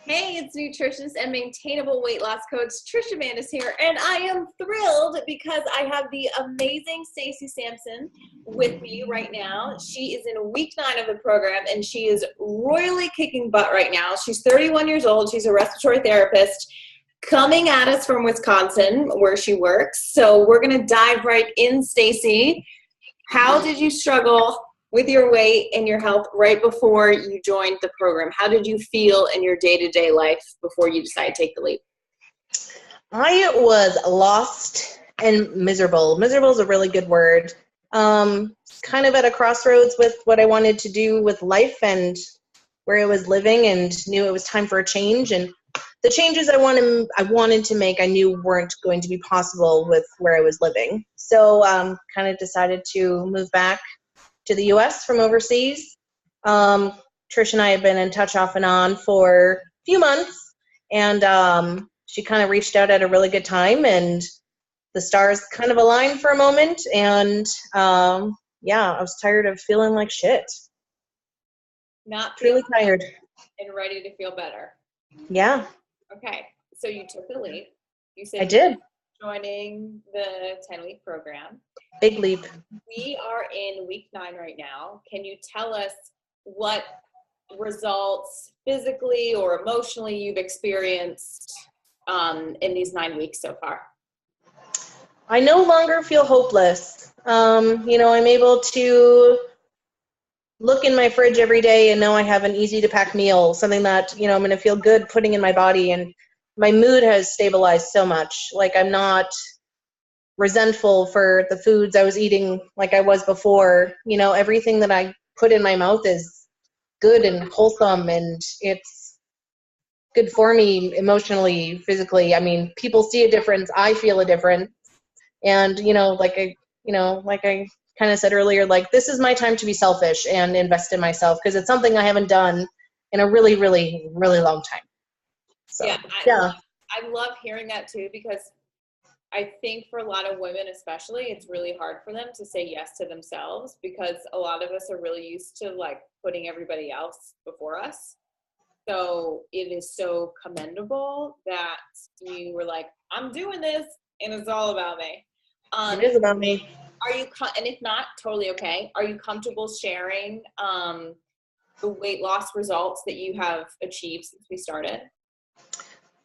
Hey, it's nutritionist and maintainable weight loss coach Trisha Mandis here, and I am thrilled because I have the amazing Stacy Sampson with me right now. She is in week 9 of the program, and she is royally kicking butt right now. She's 31 years old. She's a respiratory therapist coming at us from Wisconsin, where she works. So we're going to dive right in, Stacy. How did you struggle with your weight and your health right before you joined the program? How did you feel in your day-to-day life before you decided to take the leap? I was lost and miserable. Miserable is a really good word. Kind of at a crossroads with what I wanted to do with life and where I was living, and knew it was time for a change. And the changes I wanted to make, I knew weren't going to be possible with where I was living. So kind of decided to move back to the U.S. from overseas. Trish and I have been in touch off and on for a few months, and she kind of reached out at a really good time, and the stars kind of aligned for a moment, and yeah, I was tired of feeling like shit. Not really tired. And ready to feel better. Yeah. Okay, so you took the leap. You said I did. Joining the 10-week program. Big leap. We are in week 9 right now. Can you tell us what results physically or emotionally you've experienced in these 9 weeks so far? I no longer feel hopeless. I'm able to look in my fridge every day and know I have an easy to pack meal, something that, I'm going to feel good putting in my body, and my mood has stabilized so much. Like, I'm not resentful for the foods I was eating like I was before. Everything that I put in my mouth is good and wholesome, and it's good for me emotionally, physically. I mean, people see a difference. I feel a difference. And, like I kind of said earlier, like, this is my time to be selfish and invest in myself, because it's something I haven't done in a really, really, really long time. So, I love hearing that too, because I think for a lot of women especially, it's really hard for them to say yes to themselves, because a lot of us are really used to like putting everybody else before us. So it is so commendable that you were like, I'm doing this and it's all about me. It is about me. And if not, totally okay. Are you comfortable sharing the weight loss results that you have achieved since we started?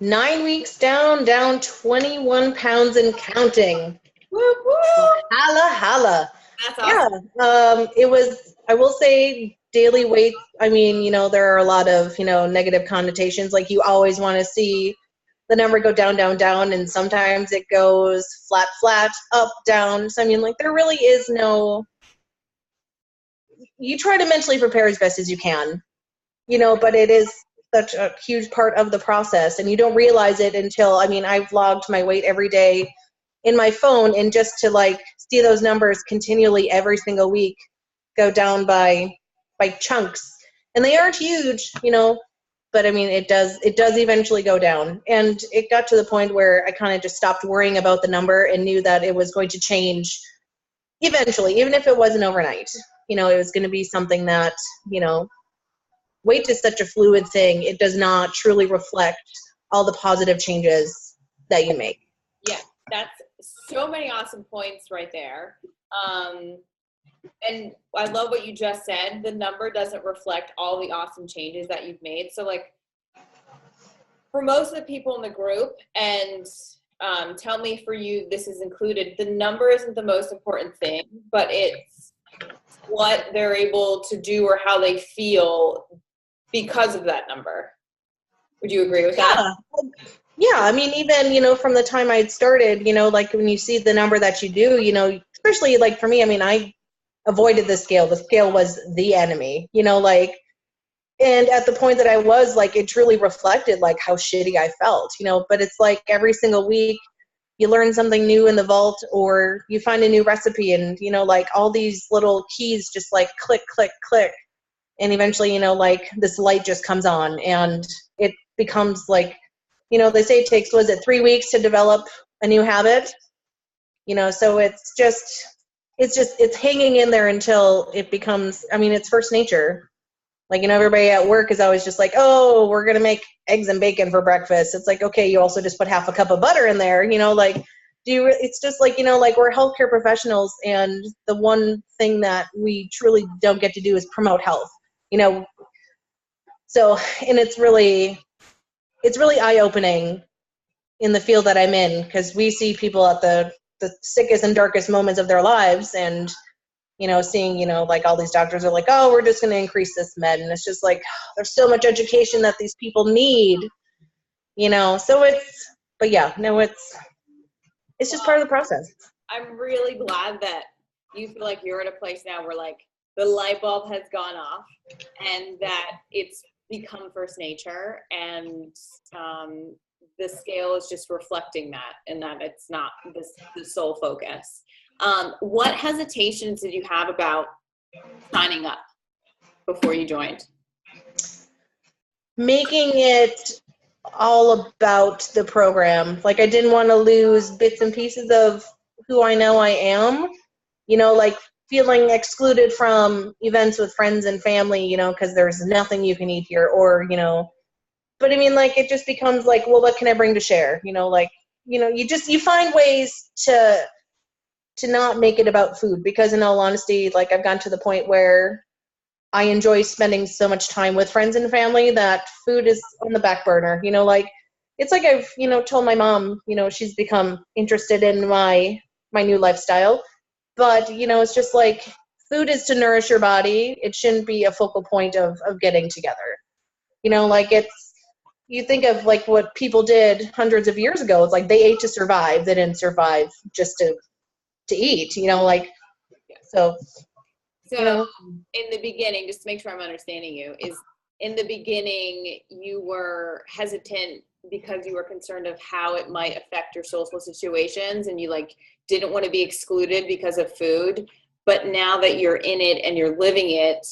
9 weeks down 21 pounds and counting. Woo, woo. Holla, holla. That's awesome. Yeah. It was, I will say, daily weight. I mean, there are a lot of, negative connotations. Like, you always want to see the number go down, down, down. And sometimes it goes flat, flat, up, down. So, I mean, like, there really is no, you try to mentally prepare as best as you can, but it is such a huge part of the process, and you don't realize it until, I've logged my weight every day in my phone, and just to like see those numbers continually every single week go down by chunks, and they aren't huge, but it does eventually go down. And it got to the point where I kind of just stopped worrying about the number and knew that it was going to change eventually, even if it wasn't overnight. It was going to be something that, weight is such a fluid thing. It does not truly reflect all the positive changes that you make. Yeah, that's so many awesome points right there. And I love what you just said. The number doesn't reflect all the awesome changes that you've made. So, like, for most of the people in the group, and tell me for you, this is included, the number isn't the most important thing, but it's what they're able to do or how they feel because of that number. Would you agree with that? Yeah. Even, from the time I'd started, like, when you see the number that you do, especially like for me, I avoided the scale. The scale was the enemy, and at the point that I was, like, it truly reflected like how shitty I felt, but it's like every single week you learn something new in the vault, or you find a new recipe, and, like, all these little keys just like click, click, click. And eventually, like, this light just comes on, and it becomes like, they say it takes, 3 weeks to develop a new habit? So it's hanging in there until it becomes, it's first nature. Like, everybody at work is always just like, oh, we're going to make eggs and bacon for breakfast. It's like, okay, you also just put half a cup of butter in there, like, it's just like, like we're healthcare professionals, and the one thing that we truly don't get to do is promote health, So, and it's really eye-opening in the field that I'm in, because we see people at the sickest and darkest moments of their lives, and seeing, like all these doctors are like, oh, we're just going to increase this med. And it's just like, there's so much education that these people need, so but yeah, no, it's just part of the process. I'm really glad that you feel like you're at a place now where like the light bulb has gone off and that it's become first nature, and the scale is just reflecting that, and that it's not the sole focus. What hesitations did you have about signing up before you joined? Making it all about the program. Like, I didn't want to lose bits and pieces of who I know I am, like feeling excluded from events with friends and family, because there's nothing you can eat here, or, but I mean, like, it just becomes like, well, what can I bring to share? Like, you find ways to not make it about food, because in all honesty, like, I've gotten to the point where I enjoy spending so much time with friends and family that food is on the back burner, like, it's like I've, told my mom, she's become interested in my new lifestyle, but, it's just like, food is to nourish your body. It shouldn't be a focal point of getting together, like, you think of like what people did hundreds of years ago. It's like they ate to survive. They didn't survive just to eat, like, so. In the beginning, just to make sure I'm understanding you, is in the beginning you were hesitant because you were concerned of how it might affect your social situations, and you like didn't want to be excluded because of food. But now that you're in it and you're living it,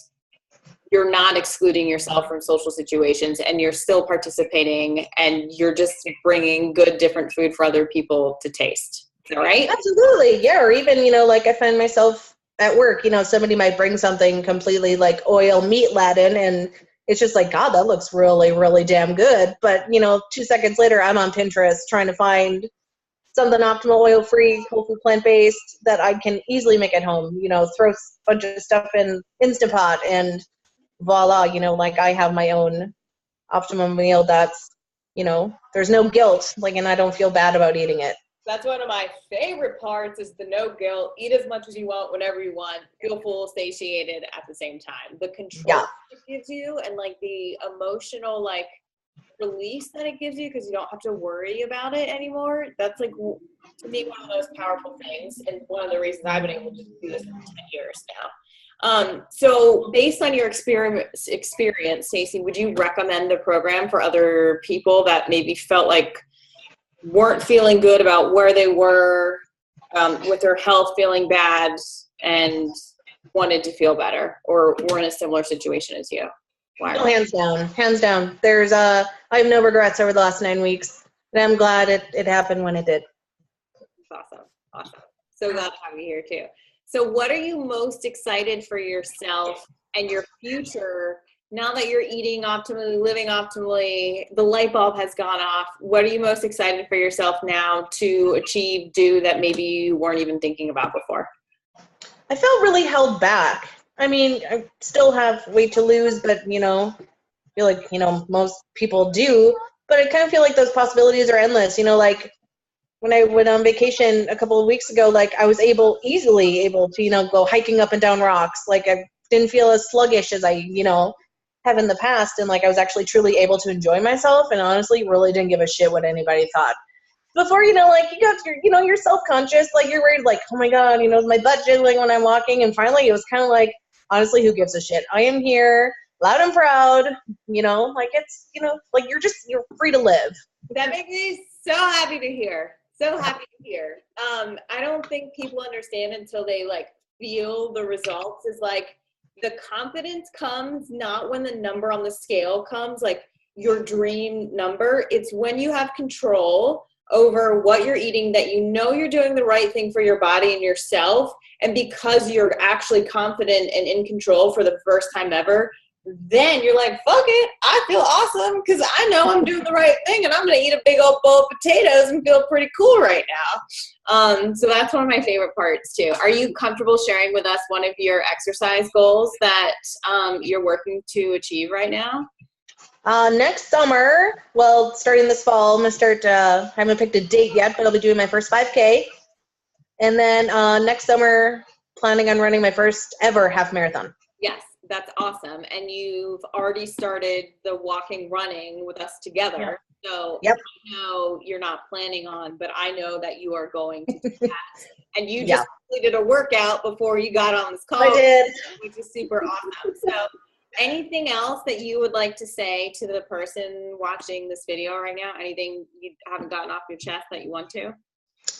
you're not excluding yourself from social situations, and you're still participating, and you're just bringing good, different food for other people to taste. Is that right? Absolutely. Yeah. Or even, like, I find myself at work, somebody might bring something completely like oil meat laden, and it's just like, God, that looks really, really damn good. But, 2 seconds later, I'm on Pinterest trying to find something optimal, oil-free, whole food, plant-based that I can easily make at home, throw a bunch of stuff in Instant Pot, and voila, like, I have my own optimum meal that's, there's no guilt, like, and I don't feel bad about eating it. That's one of my favorite parts, is the no guilt. Eat as much as you want, whenever you want. Feel full, satiated at the same time. The control it gives you, and like the emotional like release that it gives you, because you don't have to worry about it anymore. That's like, to me, one of the most powerful things, and one of the reasons I've been able to do this for 10 years now. So based on your experience, Stacy, would you recommend the program for other people that maybe felt like weren't feeling good about where they were with their health, feeling bad, and wanted to feel better, or were in a similar situation as you? No, hands down. There's I have no regrets over the last 9 weeks, and I'm glad it happened when it did. Awesome. So glad to have you here too. So what are you most excited for yourself and your future now that you're eating optimally, living optimally, the light bulb has gone off? What are you most excited for yourself now to achieve, do that maybe you weren't even thinking about before? I felt really held back. I mean, I still have weight to lose, but, I feel like, most people do, but I kind of feel like those possibilities are endless. Like when I went on vacation a couple of weeks ago, like I was easily able to, go hiking up and down rocks. Like I didn't feel as sluggish as I, have in the past, and like I was actually truly able to enjoy myself, and honestly really didn't give a shit what anybody thought. Before, like you got your, you're self-conscious, like you're worried, like, oh my God, my butt jiggling when I'm walking, and finally it was kind of like, honestly, who gives a shit? I am here, loud and proud, like it's, like you're free to live. That makes me so happy to hear. I don't think people understand until they like feel the results, is like, the confidence comes not when the number on the scale comes, like your dream number. It's when you have control over what you're eating, that you're doing the right thing for your body and yourself. And because you're actually confident and in control for the first time ever, then you're like, fuck it, I feel awesome because I know I'm doing the right thing and I'm going to eat a big old bowl of potatoes and feel pretty cool right now. So that's one of my favorite parts too. Are you comfortable sharing with us one of your exercise goals that you're working to achieve right now? Next summer, well, starting this fall, I'm going to start, I haven't picked a date yet, but I'll be doing my first 5K. And then next summer, planning on running my first ever half marathon. Yes, that's awesome. And you've already started the walking, running with us together. Yep. So Yep. I know you're not planning on, but I know that you are going to do that. And you just completed a workout before you got on this call. I did. Which is super awesome. So anything else that you would like to say to the person watching this video right now? Anything you haven't gotten off your chest that you want to?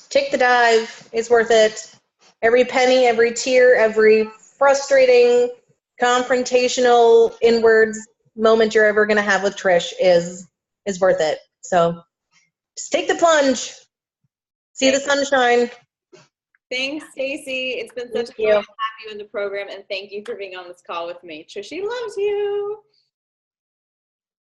Take the dive. It's worth it. Every penny, every tear, every frustrating, confrontational, inwards moment you're ever going to have with Trish is worth it. So just take the plunge. See the sunshine. Thanks, Stacy. It's been such a joy to have you in the program, and thank you for being on this call with me. Trishy loves you.